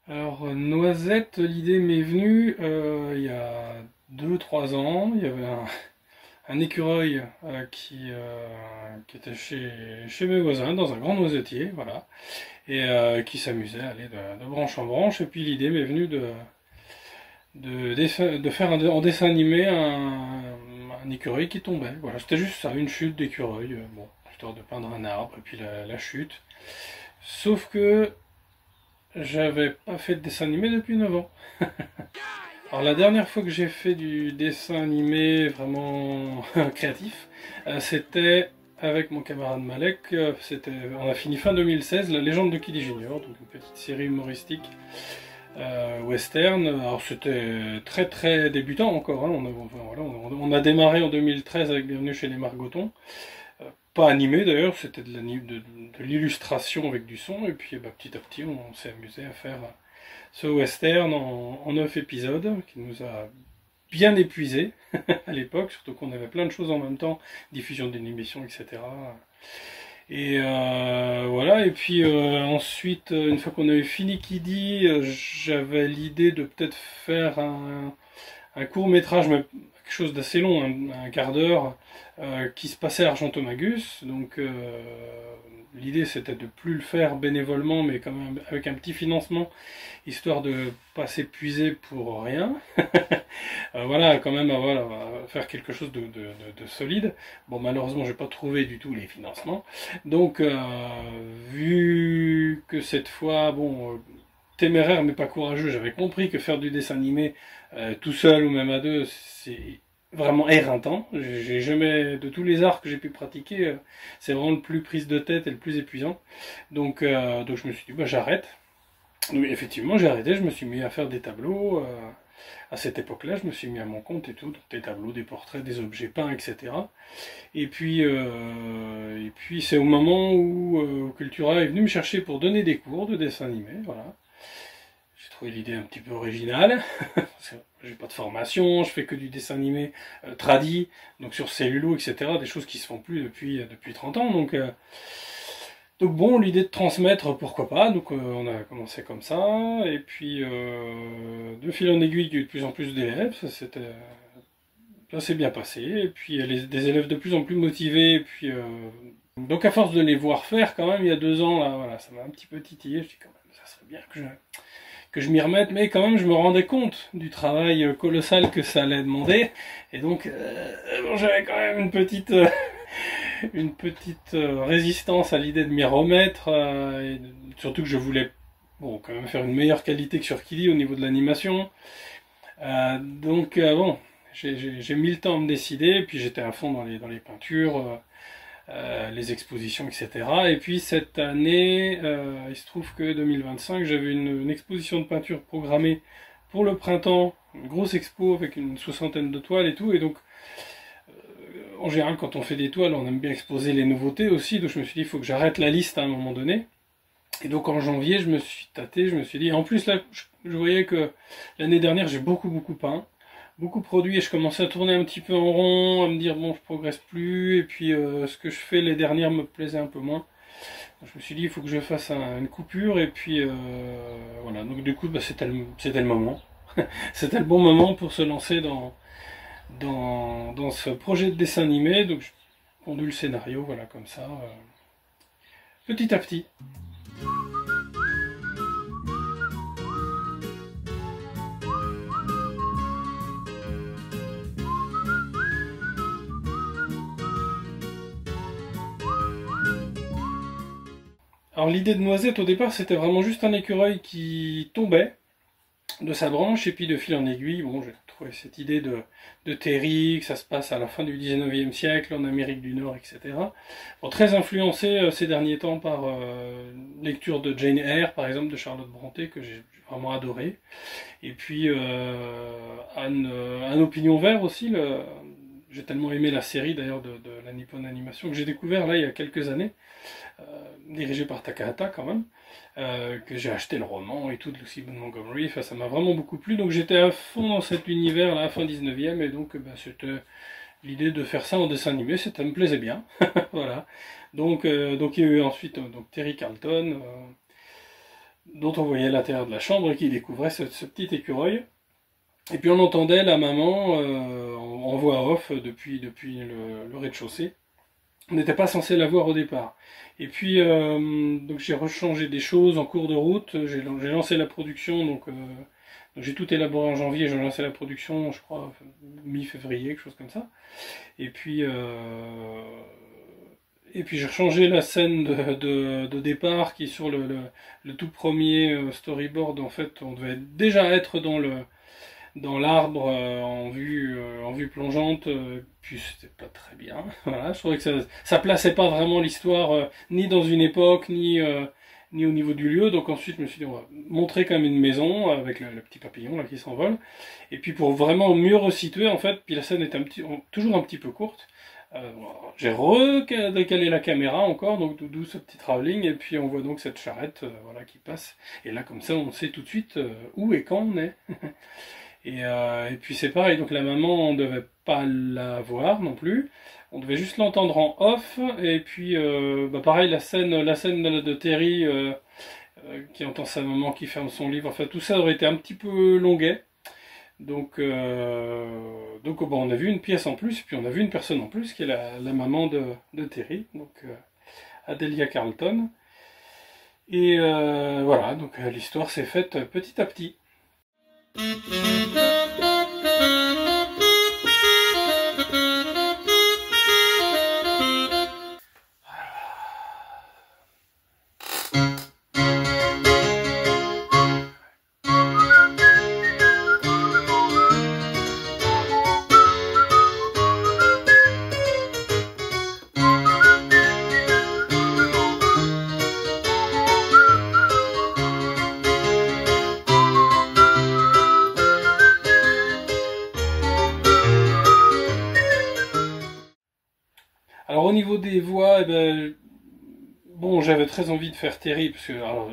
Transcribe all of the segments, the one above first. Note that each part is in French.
Alors, Noisette, l'idée m'est venue il y a 2 3 ans. Il y avait un écureuil qui était chez mes voisins, dans un grand noisetier, voilà, et qui s'amusait à aller de branche en branche. Et puis l'idée m'est venue de faire en dessin animé un écureuil qui tombait. Voilà, c'était juste ça, une chute d'écureuil, bon, histoire de peindre un arbre, et puis la chute. Sauf que j'avais pas fait de dessin animé depuis 9 ans. Alors la dernière fois que j'ai fait du dessin animé vraiment créatif, c'était avec mon camarade Malek. On a fini fin 2016, La Légende de Kili Junior, donc une petite série humoristique western. Alors c'était très très débutant encore, hein. On a démarré en 2013 avec Bienvenue chez les Margotons. Pas animé d'ailleurs, c'était de l'illustration avec du son, et puis petit à petit on s'est amusé à faire ce western en 9 épisodes, qui nous a bien épuisé à l'époque, surtout qu'on avait plein de choses en même temps, diffusion d'une émission, etc. Et voilà, et puis ensuite, une fois qu'on avait fini Kiddy, j'avais l'idée de peut-être faire un court métrage, mais quelque chose d'assez long, un quart d'heure, qui se passait à Argentomagus. Donc l'idée c'était de plus le faire bénévolement, mais quand même avec un petit financement, histoire de pas s'épuiser pour rien. Voilà, quand même, voilà, faire quelque chose de solide. Bon, malheureusement, j'ai pas trouvé du tout les financements. Donc, vu que cette fois, bon, téméraire mais pas courageux, j'avais compris que faire du dessin animé tout seul ou même à deux, c'est vraiment éreintant. J'ai jamais, de tous les arts que j'ai pu pratiquer, c'est vraiment le plus prise de tête et le plus épuisant. Donc je me suis dit, bah j'arrête. Donc effectivement, j'ai arrêté, je me suis mis à faire des tableaux. À cette époque-là, je me suis mis à mon compte et tout, donc des tableaux, des portraits, des objets peints, etc. Et puis c'est au moment où Cultura est venu me chercher pour donner des cours de dessin animé, voilà. J'ai trouvé l'idée un petit peu originale. J'ai pas de formation, je fais que du dessin animé tradi, donc sur cellulo, etc. Des choses qui se font plus depuis 30 ans, donc bon, l'idée de transmettre, pourquoi pas, donc on a commencé comme ça, et puis de fil en aiguille, il y a eu de plus en plus d'élèves, ça s'est bien passé, et puis des élèves de plus en plus motivés, et puis donc à force de les voir faire quand même, il y a 2 ans, là, voilà, ça m'a un petit peu titillé, je dis quand même, ça serait bien que je m'y remette, mais quand même je me rendais compte du travail colossal que ça allait demander, et donc bon, j'avais quand même une petite résistance à l'idée de m'y remettre, et surtout que je voulais bon, quand même faire une meilleure qualité que sur Kili au niveau de l'animation. Bon, j'ai mis le temps à me décider, et puis j'étais à fond dans les peintures, les expositions, etc. Et puis cette année, il se trouve que 2025, j'avais une exposition de peinture programmée pour le printemps, une grosse expo avec une 60aine de toiles et tout, et donc en général, quand on fait des toiles, on aime bien exposer les nouveautés aussi, donc je me suis dit, il faut que j'arrête la liste à un moment donné. Et donc en janvier, je me suis tâté, je me suis dit, en plus là, je voyais que l'année dernière, j'ai beaucoup peint, beaucoup produit, et je commençais à tourner un petit peu en rond, à me dire, bon, je progresse plus, et puis ce que je fais les dernières me plaisait un peu moins. Donc, je me suis dit, il faut que je fasse une coupure, et puis voilà, donc du coup, bah, c'était le moment. C'était le bon moment pour se lancer dans ce projet de dessin animé, donc j'ai pondu le scénario, voilà, comme ça, petit à petit. Alors l'idée de Noisette au départ c'était vraiment juste un écureuil qui tombait de sa branche, et puis de fil en aiguille, bon, j'ai trouvé cette idée de Terry, que ça se passe à la fin du 19e siècle en Amérique du Nord, etc. Bon, très influencé ces derniers temps par lecture de Jane Eyre, par exemple, de Charlotte Brontë, que j'ai vraiment adoré. Et puis Anne Opinion Vert aussi, j'ai tellement aimé la série d'ailleurs de la Nippon Animation, que j'ai découvert là il y a quelques années, dirigé par Takahata quand même, que j'ai acheté le roman et tout de Lucy Montgomery. Enfin, ça m'a vraiment beaucoup plu, donc j'étais à fond dans cet univers là, fin 19e, et donc c'était l'idée de faire ça en dessin animé, ça me plaisait bien. Voilà. Donc il y a eu ensuite donc Terry Carlton, dont on voyait l'intérieur de la chambre et qui découvrait ce petit écureuil. Et puis on entendait la maman en voix off depuis le rez-de-chaussée. On n'était pas censé la voir au départ. Et puis donc j'ai rechangé des choses en cours de route. J'ai lancé la production, donc j'ai tout élaboré en janvier. J'ai lancé la production, je crois mi-février, quelque chose comme ça. Et puis j'ai rechangé la scène de départ qui est sur le tout premier storyboard. En fait, on devait déjà être dans l'arbre en vue plongeante, puis c'était pas très bien. Voilà, je trouvais que ça plaçait pas vraiment l'histoire ni dans une époque ni au niveau du lieu. Donc ensuite je me suis dit on va montrer quand même une maison avec le petit papillon là qui s'envole. Et puis pour vraiment mieux resituer en fait, puis la scène est toujours un petit peu courte. J'ai recalé la caméra encore, donc d'où ce petit travelling, et puis on voit donc cette charrette voilà, qui passe. Et là comme ça on sait tout de suite où et quand on est. Et puis c'est pareil, donc la maman, on devait pas la voir non plus, on devait juste l'entendre en off, et puis pareil, la scène de Terry qui entend sa maman qui ferme son livre, enfin tout ça aurait été un petit peu longuet. Donc bon, on a vu une pièce en plus, puis on a vu une personne en plus, qui est la maman de Terry, donc Adelia Carlton. Et voilà, donc l'histoire s'est faite petit à petit. Alors au niveau des voix, eh ben, bon, j'avais très envie de faire Terry, parce que alors,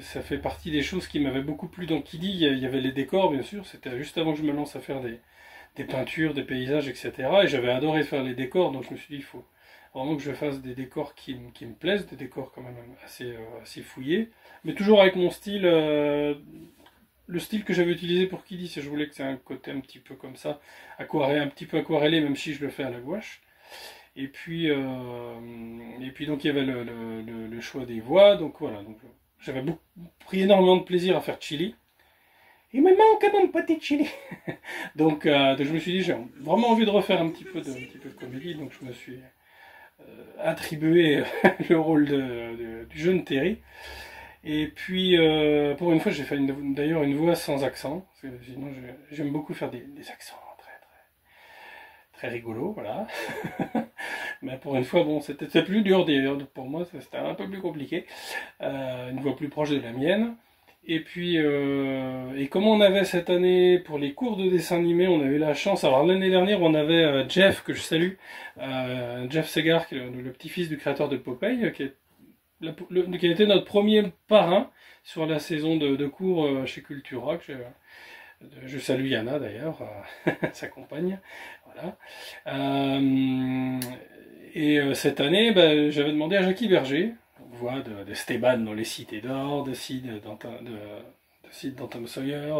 ça fait partie des choses qui m'avaient beaucoup plu dans Kiddy. Il y avait les décors, bien sûr, c'était juste avant que je me lance à faire des peintures, des paysages, etc. Et j'avais adoré faire les décors, donc je me suis dit, il faut vraiment que je fasse des décors qui me plaisent, des décors quand même assez fouillés, mais toujours avec mon style, le style que j'avais utilisé pour Kiddy, je voulais que c'est un côté un petit peu comme ça, un petit peu aquarellé, même si je le fais à la gouache. Et puis donc il y avait le choix des voix, donc voilà, donc j'avais pris énormément de plaisir à faire Chili. Il me manque mon petit Chili. Donc je me suis dit j'ai vraiment envie de refaire un petit peu de comédie, donc je me suis attribué le rôle du jeune Terry. Et puis pour une fois j'ai fait d'ailleurs une voix sans accent, parce que sinon j'aime beaucoup faire des accents très rigolo, voilà. Mais pour une fois, bon, c'était plus dur pour moi, c'était un peu plus compliqué. Une voix plus proche de la mienne. Et puis, et comme on avait cette année, pour les cours de dessin animé, on avait la chance, alors l'année dernière, on avait Jeff, que je salue, Jeff Segar, qui est le petit-fils du créateur de Popeye, qui a été notre premier parrain sur la saison de cours chez Cultura, je salue Yana d'ailleurs, sa compagne. Voilà. Cette année, j'avais demandé à Jackie Berger, voix de Steban dans Les Cités d'Or, de Sid dans Tom Sawyer,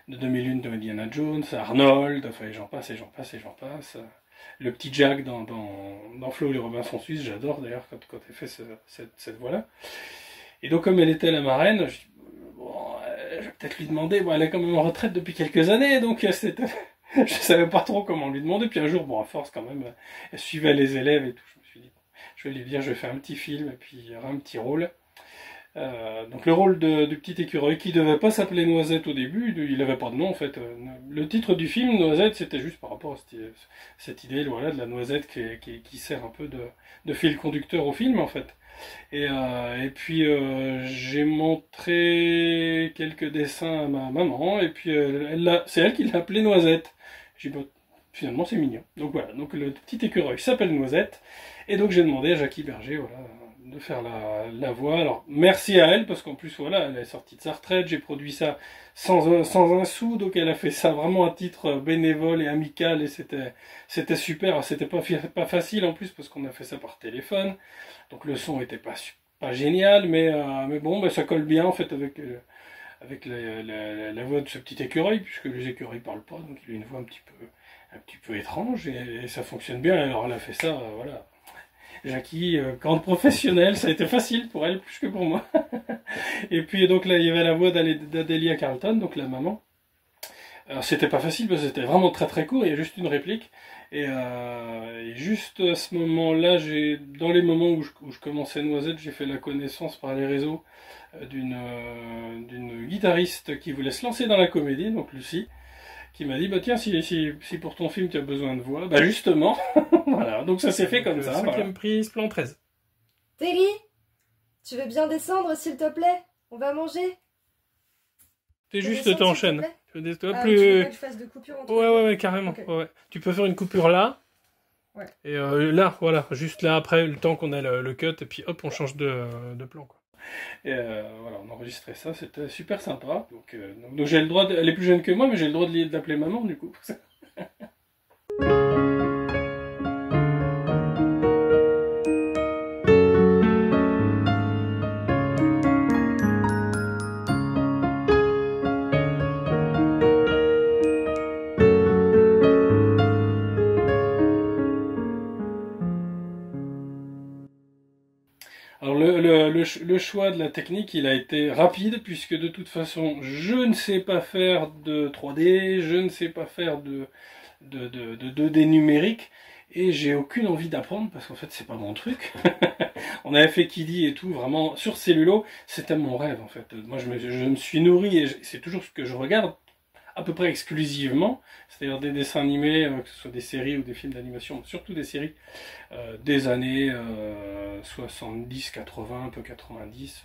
de 2001 de Indiana Jones, Arnold, enfin et j'en passe. Le petit Jack dans Flo et les Robinson Suisses, j'adore d'ailleurs quand elle fait cette voix-là. Et donc comme elle était la marraine, je dis, bon, je vais peut-être lui demander, bon, elle est quand même en retraite depuis quelques années, donc je savais pas trop comment lui demander, puis un jour, bon, à force quand même, elle suivait les élèves et tout, je me suis dit, bon, je vais lui dire, je vais faire un petit film, et puis il y aura un petit rôle. Donc le rôle du petit écureuil, qui devait pas s'appeler Noisette au début, il avait pas de nom en fait. Le titre du film, Noisette, c'était juste par rapport à cette idée voilà, de la noisette qui sert un peu de fil conducteur au film en fait. Et puis j'ai montré quelques dessins à ma maman, et puis c'est elle qui l'a appelé Noisette. J'ai dit, bon, finalement c'est mignon. Donc voilà, donc le petit écureuil s'appelle Noisette, et donc j'ai demandé à Jackie Berger, voilà, de faire la voix. Alors merci à elle, parce qu'en plus voilà, elle est sortie de sa retraite, j'ai produit ça sans un sou, donc elle a fait ça vraiment à titre bénévole et amical, et c'était super. C'était pas facile en plus, parce qu'on a fait ça par téléphone, donc le son était pas génial, mais bon, bah, ça colle bien en fait avec la voix de ce petit écureuil, puisque les écureuils parlent pas, donc il a une voix un petit peu étrange, et ça fonctionne bien. Alors elle a fait ça, voilà. Jackie, grande professionnelle, ça a été facile pour elle, plus que pour moi. Et puis donc là, il y avait la voix d'Adélia Carlton, donc la maman. Alors c'était pas facile parce que c'était vraiment très très court, il y a juste une réplique. Et juste à ce moment-là, dans les moments où je commençais Noisette, j'ai fait la connaissance par les réseaux d'une guitariste qui voulait se lancer dans la comédie, donc Lucie, qui m'a dit, bah tiens, si pour ton film tu as besoin de voix, bah justement, voilà, donc ça s'est fait comme ça. Cinquième Voilà. prix, plan 13. Terry, tu veux bien descendre, s'il te plaît? On va manger. T'es Tu juste, descends, s'il te t'enchaînes. plaît? Tu veux des- Ah, plus... tu veux pas que je fasse de coupure entre les Ouais, deux? carrément. Ok. Ouais. Tu peux faire une coupure là. Ouais. Et là, voilà, juste là après, le temps qu'on a le cut, et puis hop, on change de plan, quoi. Et voilà, on enregistrait ça, c'était super sympa. Donc j'ai le droit, elle est plus jeune que moi, mais j'ai le droit de l'appeler maman du coup. Alors le choix de la technique, il a été rapide, puisque de toute façon, je ne sais pas faire de 3D, je ne sais pas faire de 2D numérique, et j'ai aucune envie d'apprendre, parce qu'en fait, c'est pas mon truc. On avait fait Kiddy et tout, vraiment, sur cellulo, c'était mon rêve, en fait. Moi, je me suis nourri, et c'est toujours ce que je regarde, à peu près exclusivement, c'est-à-dire des dessins animés, que ce soit des séries ou des films d'animation, surtout des séries, des années 70, 80, un peu 90,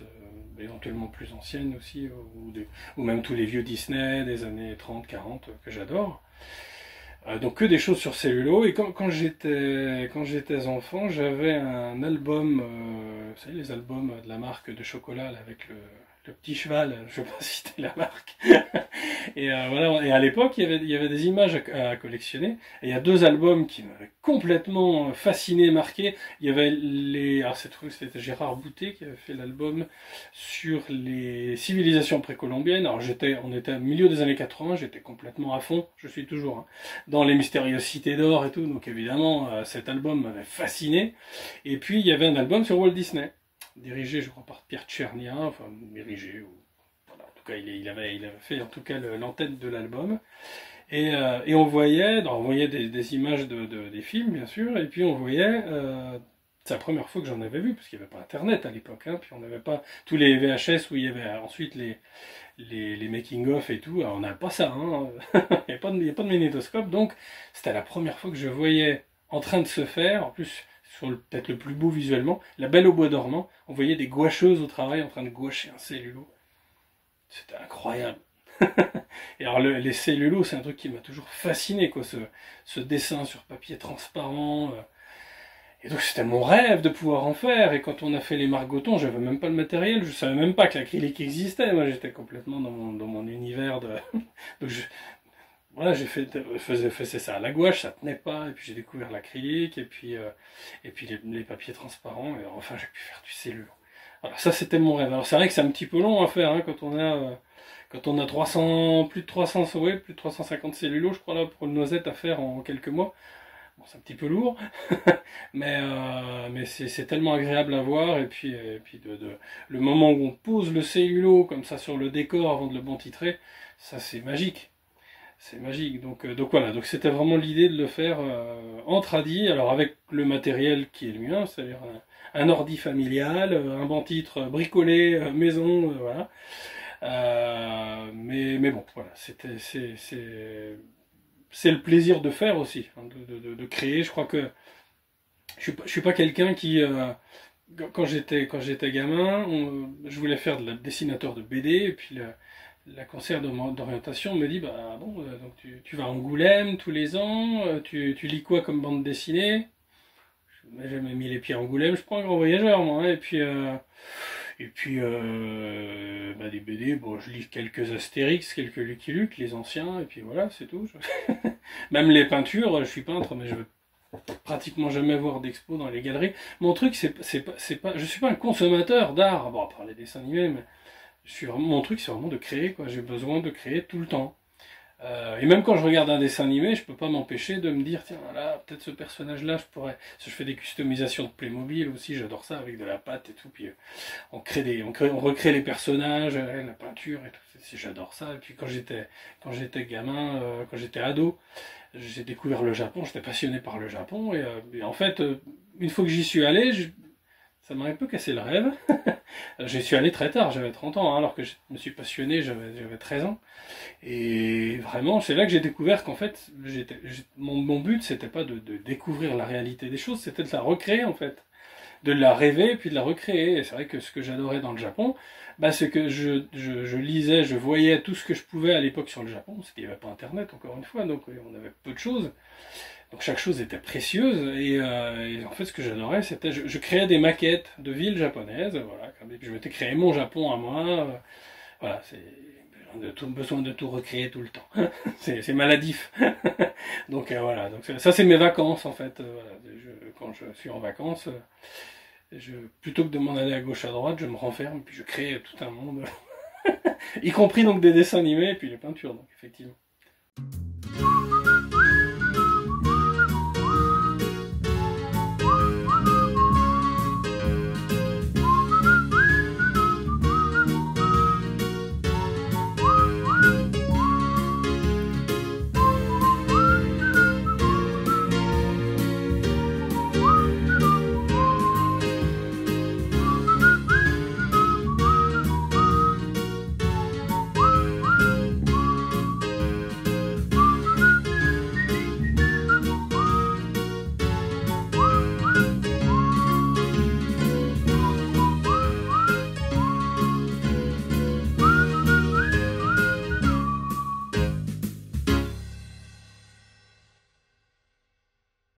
éventuellement plus anciennes aussi, ou même tous les vieux Disney des années 30, 40 que j'adore. Donc que des choses sur cellulo. Et quand j'étais enfant, j'avais un album, vous savez les albums de la marque de chocolat là, avec le petit cheval, je ne vais pas citer la marque. Et voilà. Et à l'époque, il y avait des images à collectionner. Et il y a deux albums qui m'avaient complètement fasciné, marqué. Il y avait alors c'était Gérard Boutet qui avait fait l'album sur les civilisations précolombiennes. Alors on était au milieu des années 80, j'étais complètement à fond, je suis toujours, hein, dans les mystérieuses cités d'or et tout. Donc évidemment, cet album m'avait fasciné. Et puis il y avait un album sur Walt Disney, dirigé, je crois, par Pierre Tchernia, enfin dirigé, ou voilà, en tout cas il avait fait en tout cas l'entête de l'album. Et on voyait des images des films, bien sûr, et puis on voyait, c'est la première fois que j'en avais vu, parce qu'il n'y avait pas Internet à l'époque, hein, puis on n'avait pas tous les VHS où il y avait ensuite les making-of et tout. Alors on n'avait pas ça, hein. Il n'y a pas de magnétoscope, donc c'était la première fois que je voyais en train de se faire, en plus sur peut-être le plus beau visuellement, La Belle au bois dormant. On voyait des gouacheuses au travail en train de gouacher un cellulo. C'était incroyable. Et alors les cellulos, c'est un truc qui m'a toujours fasciné, quoi, ce dessin sur papier transparent. Et donc c'était mon rêve de pouvoir en faire. Et quand on a fait les margotons, j'avais même pas le matériel, je savais même pas que l'acrylique existait. Moi j'étais complètement dans mon univers de. Donc voilà, faisais ça à la gouache, ça tenait pas. Et puis j'ai découvert l'acrylique, et puis les papiers transparents. Et enfin j'ai pu faire du cellulo. Voilà, ça c'était mon rêve. Alors c'est vrai que c'est un petit peu long à faire, hein, quand on a 300, plus de 300, ouais, plus de 350 cellulos, je crois, là, pour une noisette à faire en quelques mois. Bon, c'est un petit peu lourd, mais c'est tellement agréable à voir. Et puis le moment où on pose le cellulo comme ça sur le décor avant de le bon titrer, ça c'est magique. C'est magique. Donc voilà, donc c'était vraiment l'idée de le faire en tradi, alors avec le matériel qui est le mien, c'est-à-dire un ordi familial, un bon titre bricolé, maison, voilà. Mais bon, voilà, c'est le plaisir de faire aussi, hein, de créer. Je crois que je suis pas quelqu'un qui, quand j'étais gamin, je voulais faire de la dessinateur de BD, et puis la conseillère d'orientation me dit, bah bon, donc tu vas à Angoulême tous les ans, tu lis quoi comme bande dessinée? j'ai jamais mis les pieds à Angoulême, je prends un grand voyageur, moi, hein, bah, des BD, bon, je lis quelques Astérix, quelques Lucky Luke, les anciens, et puis voilà, c'est tout. Même les peintures, je suis peintre, mais je veux pratiquement jamais voir d'expo dans les galeries. Mon truc, je suis pas un consommateur d'art, bon, à part les dessins animés, mais mon truc, c'est vraiment de créer, quoi. J'ai besoin de créer tout le temps. Et même quand je regarde un dessin animé, je peux pas m'empêcher de me dire, tiens, là, peut-être ce personnage-là, je pourrais. Si je fais des customisations de Playmobil aussi, j'adore ça avec de la pâte et tout. Puis on recrée les personnages, la peinture et tout. J'adore ça. Et puis quand j'étais gamin, quand j'étais ado, j'ai découvert le Japon. J'étais passionné par le Japon et en fait, une fois que j'y suis allé, ça m'a un peu cassé le rêve. J'y suis allé très tard, j'avais 30 ans, hein, alors que je me suis passionné, j'avais 13 ans. Et vraiment, c'est là que j'ai découvert qu'en fait, mon but, c'était pas de découvrir la réalité des choses, c'était de la recréer, en fait. De la rêver, puis de la recréer. Et c'est vrai que ce que j'adorais dans le Japon, bah, c'est que je lisais, je voyais tout ce que je pouvais à l'époque sur le Japon. Il n'y avait pas Internet, encore une fois, donc on avait peu de choses. Donc chaque chose était précieuse et en fait ce que j'adorais c'était je créais des maquettes de villes japonaises, voilà, je m'étais créé mon Japon à moi, voilà, c'est besoin de tout recréer tout le temps, c'est maladif. Donc voilà, donc ça c'est mes vacances en fait, voilà, quand je suis en vacances, plutôt que de m'en aller à gauche à droite, je me renferme et puis je crée tout un monde, y compris donc des dessins animés et puis les peintures, donc effectivement.